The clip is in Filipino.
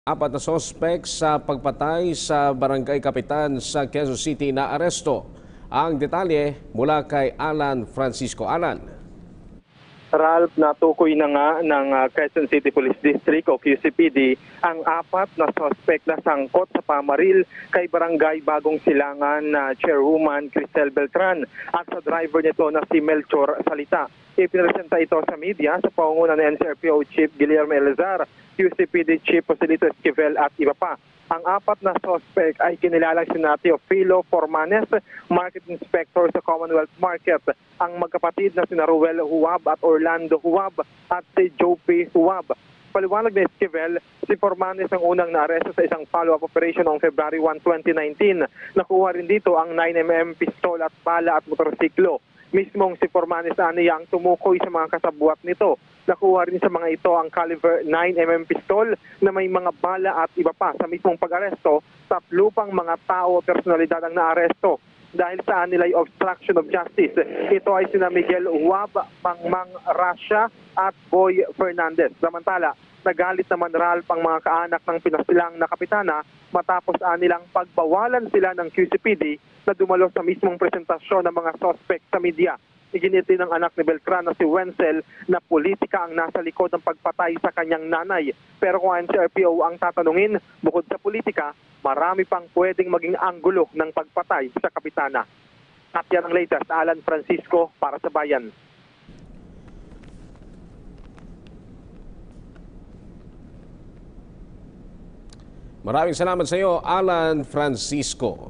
Apat na sospek sa pagpatay sa barangay kapitan sa Quezon City na aresto. Ang detalye mula kay Alan Francisco. Alan. Ralph, natukoy na nga ng Quezon City Police District o QCPD ang apat na suspect na sangkot sa pamaril kay Barangay Bagong Silangan na Chairwoman Crisel Beltran at sa driver nito na si Melchor Salita. Ipinresenta ito sa media sa pangunguna ng NCRPO Chief Guillermo Elazar, QCPD Chief Joselito Esquivel at iba pa. Ang apat na suspect ay kinilalang sina Teofilo Formanes, Market Inspector sa Commonwealth Market, ang magkapatid na sina Ruel Huwab at Orlando Huwab at si Jopi Huwab. Paliwanag ni Esquivel, si Formanes ang unang naaresto sa isang follow-up operation noong February 1, 2019. Nakuha rin dito ang 9mm pistol at bala at motorsiklo. Mismong si Formanes ang tumukoy sa mga kasabwat nito. Nakuha rin sa mga ito ang caliber 9mm pistol na may mga bala at iba pa. Sa mismong pag-aresto, 3 pang mga tao o personalidad ang naaresto dahil sa nilay obstruction of justice. Ito ay sina Miguel Huwab, Mangmang Rasha at Boy Fernandez. Samantala, nagalit naman Ralph ang mga kaanak ng pinasilang na kapitana matapos nilang pagbawalan sila ng QCPD na dumalo sa mismong presentasyon ng mga suspect sa media. Iginit din ng anak ni Beltran na si Wenzel na politika ang nasa likod ng pagpatay sa kanyang nanay. Pero kung ang NCRPO ang tatanungin, bukod sa politika, marami pang pwedeng maging anggulo ng pagpatay sa kapitana. At yan ang latest, Alan Francisco para sa Bayan. Maraming salamat sa iyo, Alan Francisco.